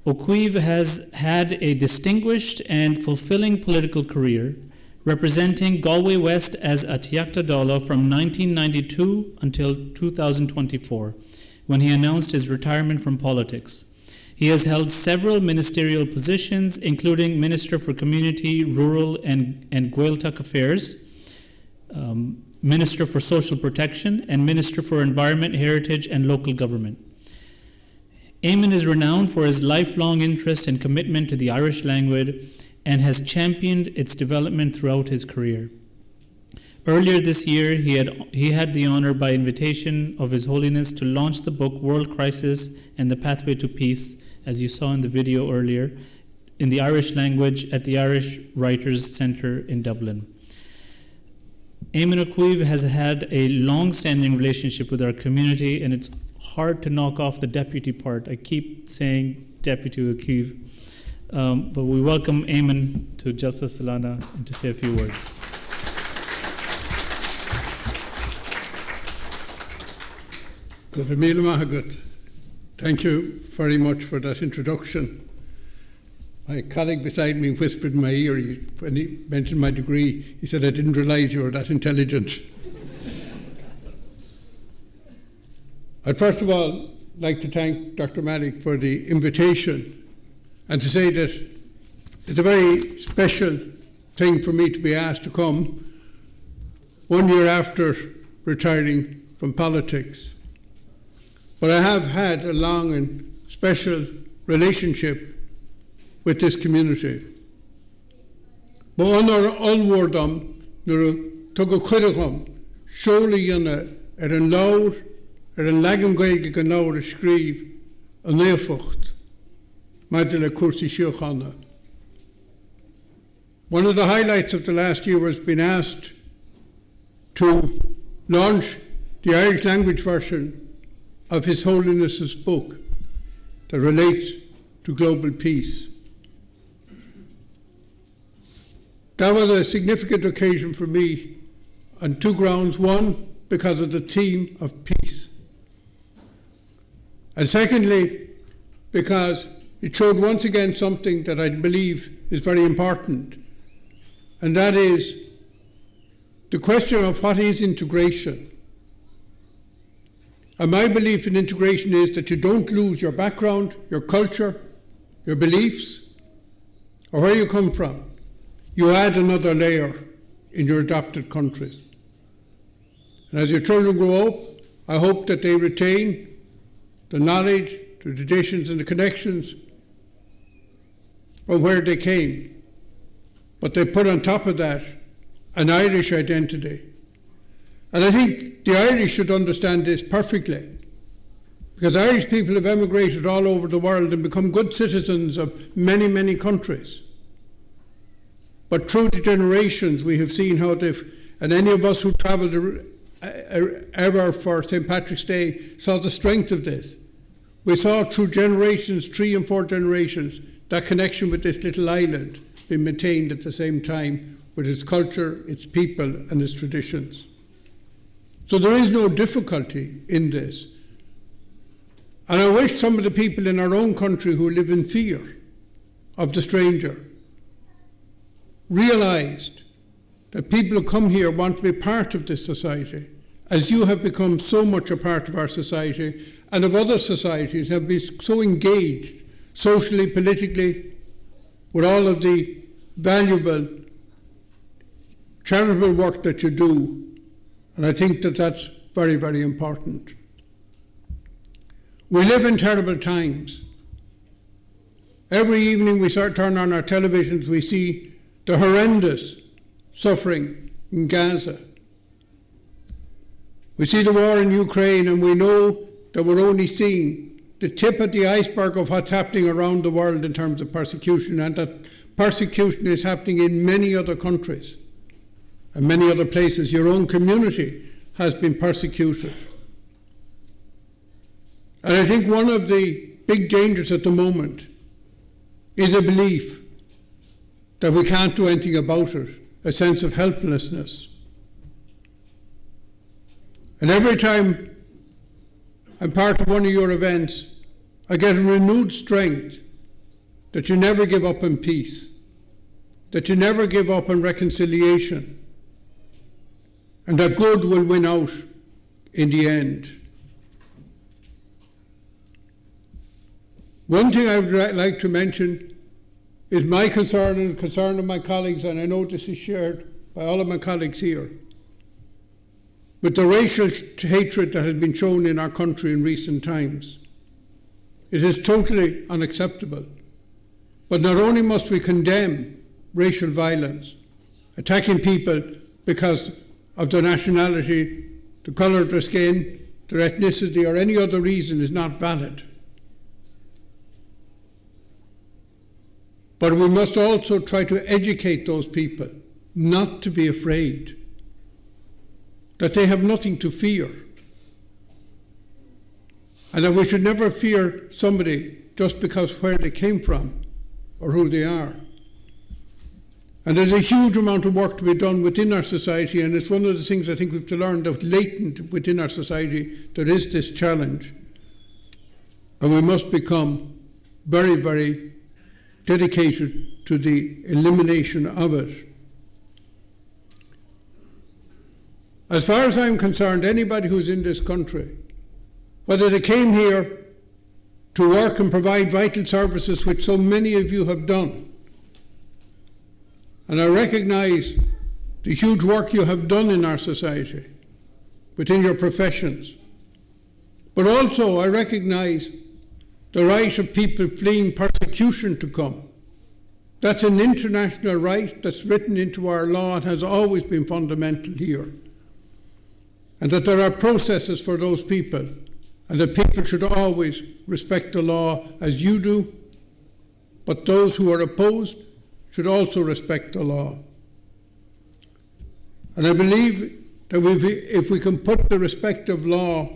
O'Keefe has had a distinguished and fulfilling political career, representing Galway West as a Taoiseach Dála from 1992 until 2024, when he announced his retirement from politics. He has held several ministerial positions, including Minister for Community, Rural and Gaeltacht Affairs, Minister for Social Protection, and Minister for Environment, Heritage and Local Government. Eamon is renowned for his lifelong interest and commitment to the Irish language and has championed its development throughout his career. Earlier this year, he had the honor, by invitation of His Holiness, to launch the book World Crisis and the Pathway to Peace, as you saw in the video earlier, in the Irish language at the Irish Writers' Centre in Dublin. Eamon O'Keefe has had a long-standing relationship with our community, and it's hard to knock off the deputy part. I keep saying Deputy O'Keefe, but we welcome Eamon to Jalsa Salana and to say a few words. Thank you very much for that introduction. My colleague beside me whispered in my ear, when he mentioned my degree, he said, "I didn't realise you were that intelligent." I'd first of all like to thank Dr. Malik for the invitation and to say that it's a very special thing for me to be asked to come 1 year after retiring from politics. But I have had a long and special relationship with this community. But honor allwardam nur tug cuidagam surely yana an laur an lagam gaige gnaur skrif an nefocht madela kursi shiochana. One of the highlights of the last year has been asked to launch the Irish language version of His Holiness's book that relates to global peace. That was a significant occasion for me on two grounds. One, because of the theme of peace. And secondly, because it showed once again something that I believe is very important, and that is the question of what is integration. And my belief in integration is that you don't lose your background, your culture, your beliefs, or where you come from. You add another layer in your adopted countries. And as your children grow up, I hope that they retain the knowledge, the traditions and the connections from where they came. But they put on top of that an Irish identity. And I think the Irish should understand this perfectly, because Irish people have emigrated all over the world and become good citizens of many, many countries. But through the generations, we have seen how and any of us who travelled ever for St. Patrick's Day saw the strength of this. We saw through generations, 3 and 4 generations, that connection with this little island being maintained at the same time with its culture, its people, and its traditions. So there is no difficulty in this. And I wish some of the people in our own country who live in fear of the stranger realised that people who come here want to be part of this society, as you have become so much a part of our society and of other societies, have been so engaged socially, politically, with all of the valuable charitable work that you do. And I think that that's very, very important. We live in terrible times. Every evening we turn on our televisions, we see the horrendous suffering in Gaza. We see the war in Ukraine, and we know that we're only seeing the tip of the iceberg of what's happening around the world in terms of persecution, and that persecution is happening in many other countries and many other places. Your own community has been persecuted. And I think one of the big dangers at the moment is a belief that we can't do anything about it, a sense of helplessness. And every time I'm part of one of your events, I get a renewed strength that you never give up on peace, that you never give up on reconciliation, and that good will win out in the end. One thing I would like to mention is my concern and the concern of my colleagues, and I know this is shared by all of my colleagues here, with the racial hatred that has been shown in our country in recent times. It is totally unacceptable. But not only must we condemn racial violence, attacking people because of their nationality, the colour of their skin, their ethnicity, or any other reason is not valid. But we must also try to educate those people not to be afraid, that they have nothing to fear, and that we should never fear somebody just because where they came from or who they are. And there's a huge amount of work to be done within our society, and it's one of the things I think we have to learn, that latent within our society there is this challenge, and we must become very, very dedicated to the elimination of it. As far as I'm concerned, anybody who's in this country, whether they came here to work and provide vital services, which so many of you have done, and I recognise the huge work you have done in our society, within your professions, but also I recognise the right of people fleeing persecution to come. That's an international right that's written into our law and has always been fundamental here. And that there are processes for those people, and that people should always respect the law as you do, but those who are opposed should also respect the law. And I believe that if we can put the respect of law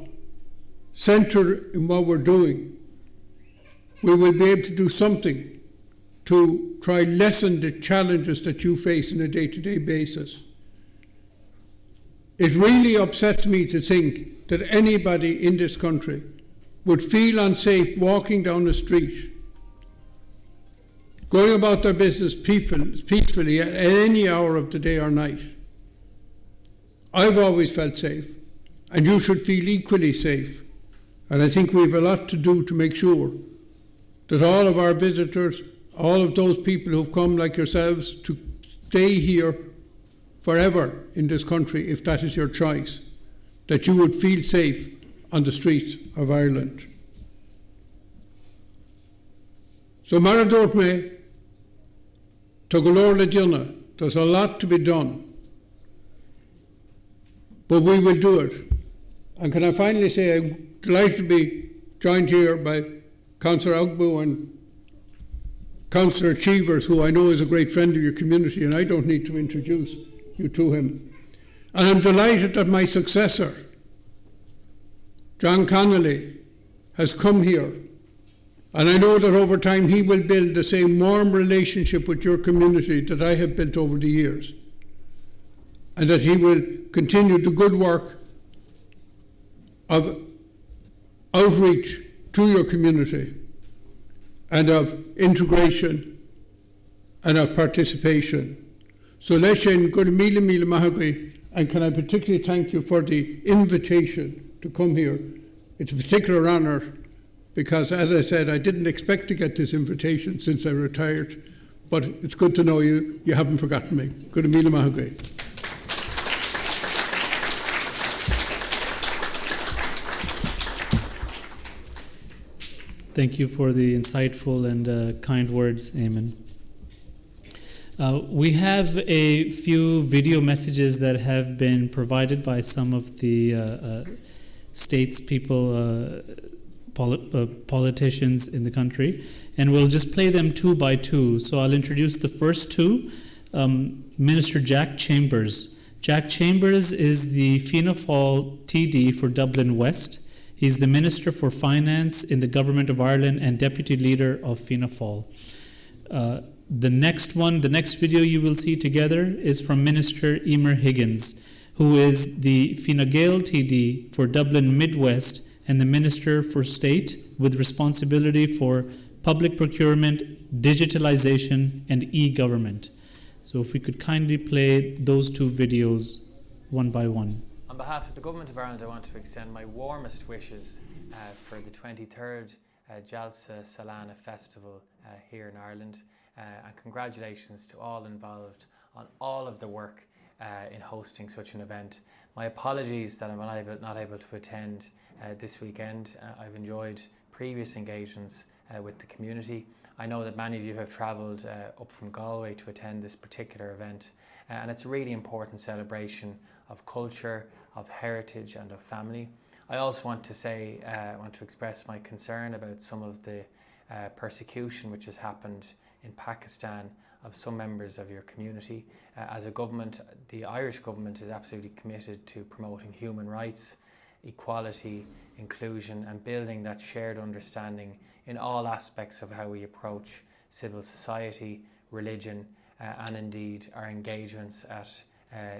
centre in what we're doing, we will be able to do something to try lessen the challenges that you face on a day-to-day basis. It really upsets me to think that anybody in this country would feel unsafe walking down the street, going about their business peacefully at any hour of the day or night. I've always felt safe, and you should feel equally safe. And I think we have a lot to do to make sure that all of our visitors, all of those people who've come like yourselves to stay here forever in this country, if that is your choice, that you would feel safe on the streets of Ireland. So Maradort me, Togolor Legiona, there's a lot to be done, but we will do it. And can I finally say I'm delighted to be joined here by Councillor Ogbu and Councillor Cheevers, who I know is a great friend of your community, and I don't need to introduce you to him. And I'm delighted that my successor, John Connolly, has come here. And I know that over time he will build the same warm relationship with your community that I have built over the years. And that he will continue the good work of outreach to your community and of integration and of participation. So Leshen, good mila mila mahagui, and can I particularly thank you for the invitation to come here. It's a particular honour because, as I said, I didn't expect to get this invitation since I retired, but it's good to know you haven't forgotten me. Good mila mahagui. Thank you for the insightful and kind words, Eamon. We have a few video messages that have been provided by some of the politicians in the country, and we'll just play them two by two. So I'll introduce the first two. Minister Jack Chambers. Jack Chambers is the Fianna Fáil TD for Dublin West. He's the Minister for Finance in the Government of Ireland and Deputy Leader of Fianna Fáil. The next video you will see together is from Minister Emer Higgins, who is the Fine Gael TD for Dublin Midwest and the Minister for State with responsibility for public procurement, digitalization, and e-government. So if we could kindly play those two videos one by one. On behalf of the Government of Ireland, I want to extend my warmest wishes for the 23rd Jalsa Salana Festival here in Ireland, and congratulations to all involved on all of the work in hosting such an event. My apologies that I'm not able to attend this weekend. I've enjoyed previous engagements with the community. I know that many of you have travelled up from Galway to attend this particular event, and it's a really important celebration of culture, of heritage and of family. I also want to express my concern about some of the persecution which has happened in Pakistan of some members of your community. As a government, the Irish government is absolutely committed to promoting human rights, equality, inclusion, and building that shared understanding in all aspects of how we approach civil society, religion, and indeed our engagements at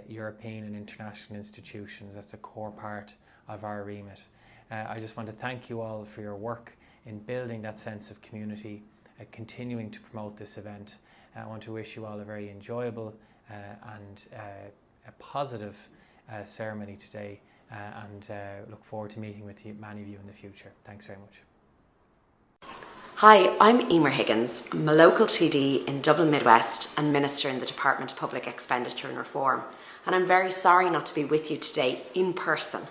European and international institutions. That's a core part of our remit. I just want to thank you all for your work in building that sense of community, continuing to promote this event. I want to wish you all a very enjoyable and a positive ceremony today, and look forward to meeting with many of you in the future. Thanks very much. Hi, I'm Emer Higgins. I'm a local TD in Dublin Midwest and Minister in the Department of Public Expenditure and Reform. And I'm very sorry not to be with you today in person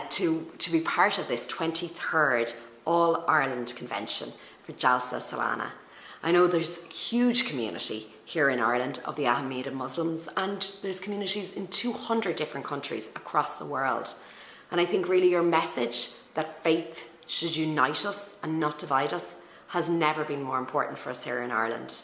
to be part of this 23rd All-Ireland Convention for Jalsa Salana. I know there's a huge community here in Ireland of the Ahmadiyya Muslims, and there's communities in 200 different countries across the world. And I think really your message that faith should unite us and not divide us has never been more important for us here in Ireland.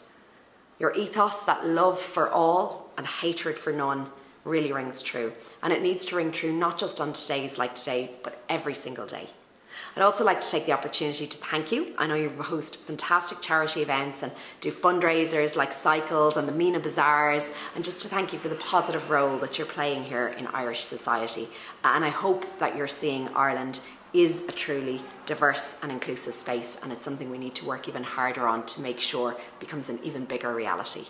Your ethos, that love for all and hatred for none, really rings true. And it needs to ring true not just on days like today, but every single day. I'd also like to take the opportunity to thank you. I know you host fantastic charity events and do fundraisers like Cycles and the Mina Bazaars, and just to thank you for the positive role that you're playing here in Irish society. And I hope that you're seeing Ireland is a truly diverse and inclusive space, and it's something we need to work even harder on to make sure becomes an even bigger reality.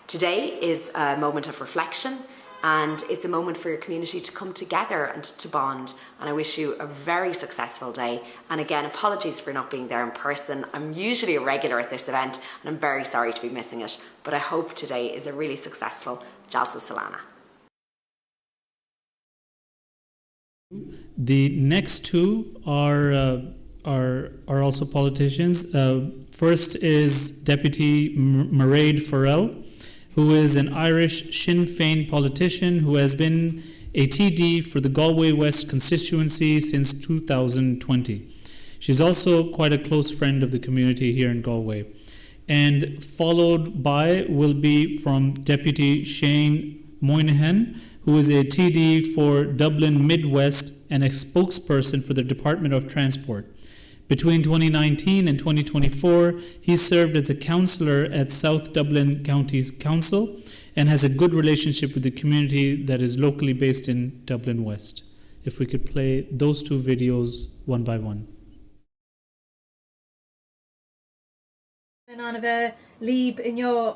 Today is a moment of reflection, and it's a moment for your community to come together and to bond. And I wish you a very successful day. And again, apologies for not being there in person. I'm usually a regular at this event, and I'm very sorry to be missing it. But I hope today is a really successful Jalsa Salana. The next two are also politicians. First is Deputy Mairead Farrell, who is an Irish Sinn Féin politician who has been a TD for the Galway West constituency since 2020. She's also quite a close friend of the community here in Galway. And followed by will be from Deputy Shane Moynihan, who is a TD for Dublin Midwest and a spokesperson for the Department of Transport. Between 2019 and 2024, he served as a councillor at South Dublin County's Council and has a good relationship with the community that is locally based in Dublin West. If we could play those two videos one by one.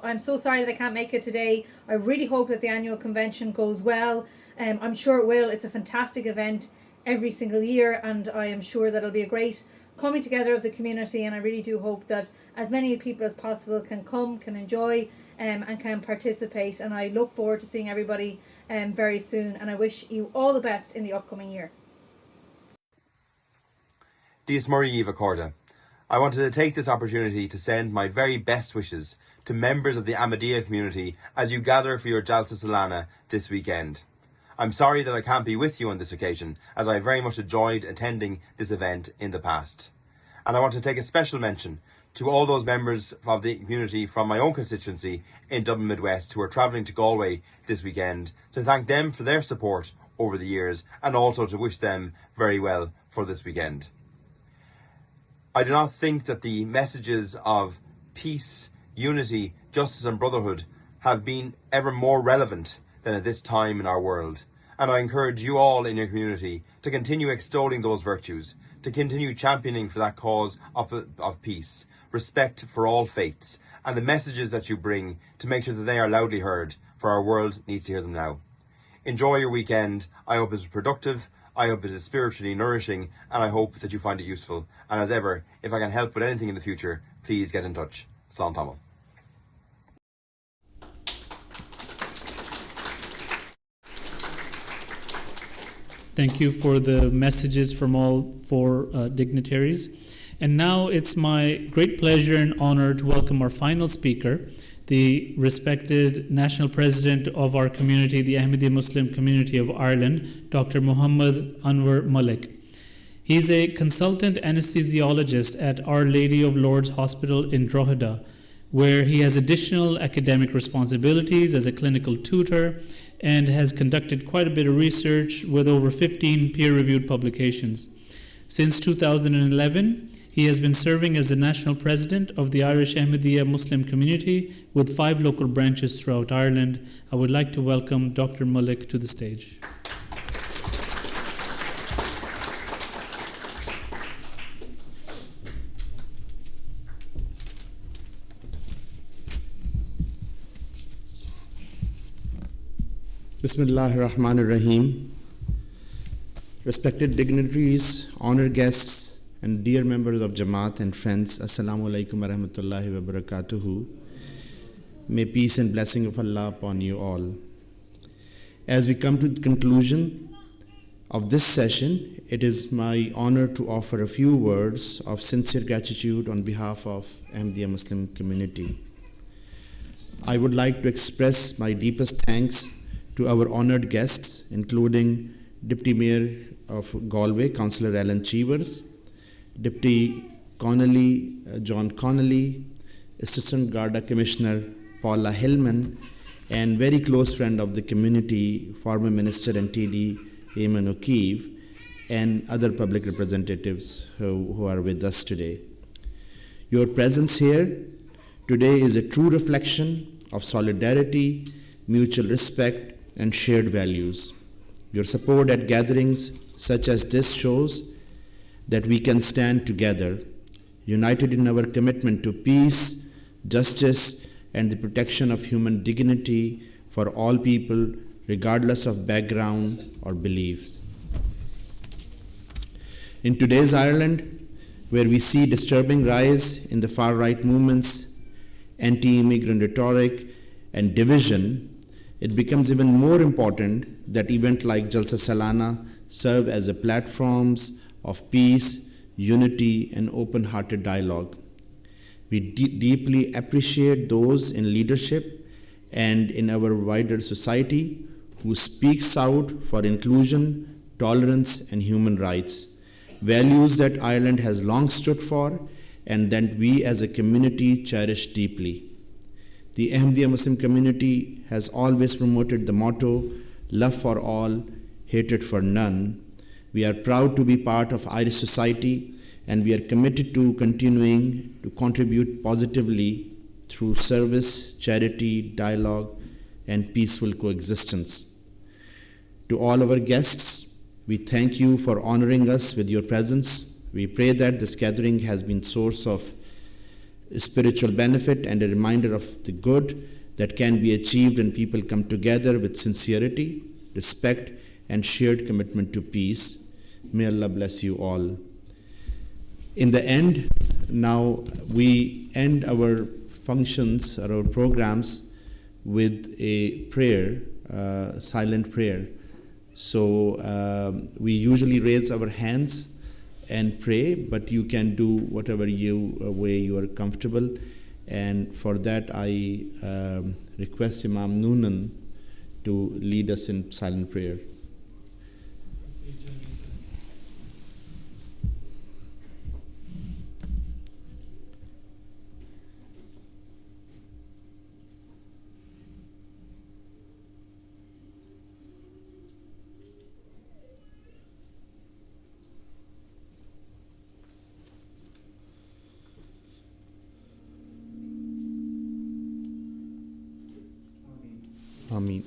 I'm so sorry that I can't make it today. I really hope that the annual convention goes well. I'm sure it will. It's a fantastic event every single year, and I am sure that it'll be a great coming together of the community, and I really do hope that as many people as possible can come, can enjoy and can participate, and I look forward to seeing everybody very soon, and I wish you all the best in the upcoming year. Dies Marie Corda. I wanted to take this opportunity to send my very best wishes to members of the Ahmadiyya community as you gather for your Jalsa Salana this weekend. I'm sorry that I can't be with you on this occasion, as I very much enjoyed attending this event in the past. And I want to take a special mention to all those members of the community from my own constituency in Dublin Midwest who are travelling to Galway this weekend, to thank them for their support over the years and also to wish them very well for this weekend. I do not think that the messages of peace, unity, justice and brotherhood have been ever more relevant than at this time in our world. And I encourage you all in your community to continue extolling those virtues, to continue championing for that cause of peace, respect for all faiths, and the messages that you bring to make sure that they are loudly heard, for our world needs to hear them now. Enjoy your weekend. I hope it is productive, I hope it is spiritually nourishing, and I hope that you find it useful. And as ever, if I can help with anything in the future, please get in touch. Slán Tamil. Thank you for the messages from all four dignitaries. And now it's my great pleasure and honor to welcome our final speaker, the respected National President of our community, the Ahmadiyya Muslim Community of Ireland, Dr. Muhammad Anwar Malik. He's a consultant anesthesiologist at Our Lady of Lourdes Hospital in Drogheda, where he has additional academic responsibilities as a clinical tutor and has conducted quite a bit of research with over 15 peer-reviewed publications. Since 2011, he has been serving as the national president of the Irish Ahmadiyya Muslim Community with 5 local branches throughout Ireland. I would like to welcome Dr. Malik to the stage. Bismillahir Rahmanir Rahim. Respected dignitaries, honored guests, and dear members of Jamaat and friends, Assalamu alaikum wa rahmatullahi wa barakatuhu. May peace and blessing of Allah upon you all. As we come to the conclusion of this session, it is my honor to offer a few words of sincere gratitude on behalf of Ahmadiyya Muslim community. I would like to express my deepest thanks to our honored guests, including Deputy Mayor of Galway, Councillor Alan Cheevers, Deputy John Connolly, Assistant Garda Commissioner Paula Hillman, and very close friend of the community, former Minister and TD Eamon O'Keefe, and other public representatives who are with us today. Your presence here today is a true reflection of solidarity, mutual respect, and shared values. Your support at gatherings such as this shows that we can stand together, united in our commitment to peace, justice, and the protection of human dignity for all people, regardless of background or beliefs. In today's Ireland, where we see disturbing rise in the far-right movements, anti-immigrant rhetoric, and division, it becomes even more important that events like Jalsa Salana serve as a platforms of peace, unity, and open-hearted dialogue. We deeply appreciate those in leadership and in our wider society who speaks out for inclusion, tolerance, and human rights, values that Ireland has long stood for and that we as a community cherish deeply. The Ahmadiyya Muslim community has always promoted the motto, love for all, hatred for none. We are proud to be part of Irish society, and we are committed to continuing to contribute positively through service, charity, dialogue, and peaceful coexistence. To all our guests, we thank you for honoring us with your presence. We pray that this gathering has been a source of spiritual benefit and a reminder of the good that can be achieved when people come together with sincerity, respect, and shared commitment to peace. May Allah bless you all. In the end, now we end our functions or our programs with a prayer, silent prayer. So we usually raise our hands and pray, but you can do whatever way you are comfortable. And for that, I request Imam Noonan to lead us in silent prayer. Ameen.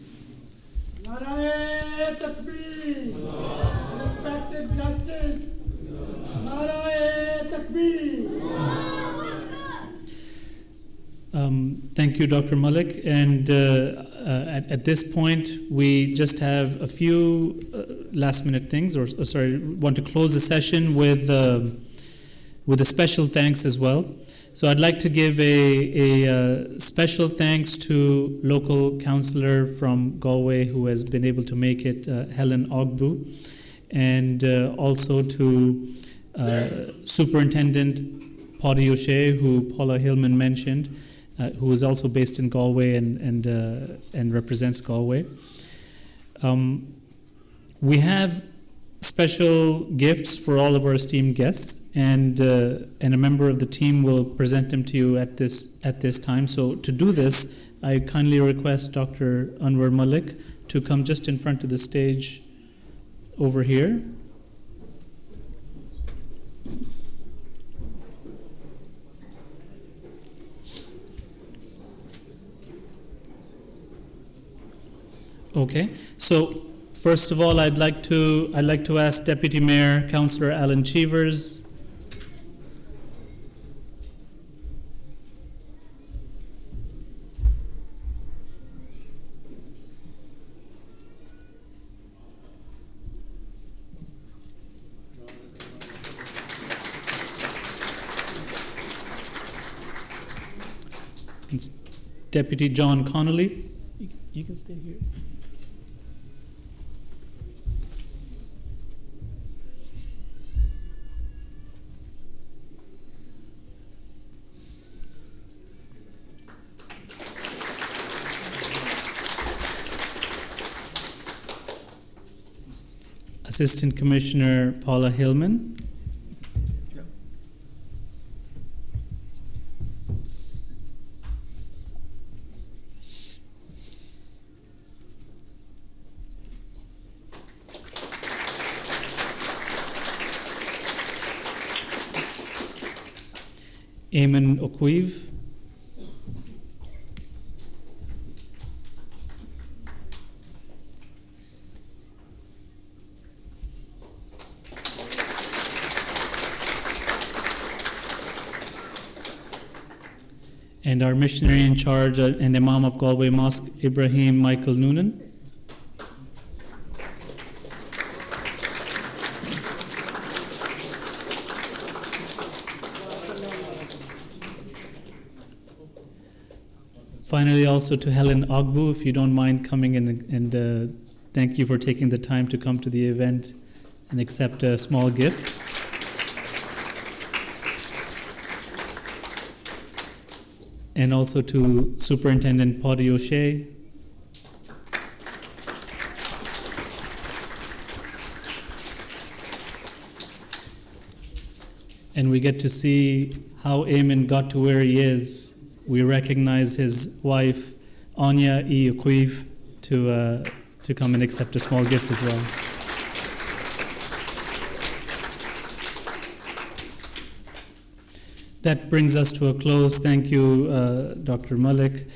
Narae Takbir! Respected justice! Narae Takbir! Thank you, Dr. Malik. And at this point, we just have a few last-minute things, want to close the session with a special thanks as well. So I'd like to give a special thanks to local councillor from Galway who has been able to make it, Helen Ogbu, and also to Superintendent Paddy O'Shea, who Paula Hillman mentioned, who is also based in Galway and represents Galway. We have special gifts for all of our esteemed guests, and a member of the team will present them to you at this time. So to do this, I kindly request Dr. Anwar Malik to come just in front of the stage over here. Okay, so first of all, I'd like to ask Deputy Mayor Councillor Alan Cheevers. Deputy John Connolly. You can stay here. Assistant Commissioner Paula Hillman. Eamon O'Queeve. And our missionary in charge and Imam of Galway Mosque, Ibrahim Michael Noonan. Finally, also to Helen Ogbu, if you don't mind coming in, and thank you for taking the time to come to the event and accept a small gift. And also to Superintendent Paddy O'Shea. And we get to see how Eamon got to where he is. We recognize his wife, Anya E. O'Queeve, to come and accept a small gift as well. That brings us to a close. Thank you, Dr. Malik.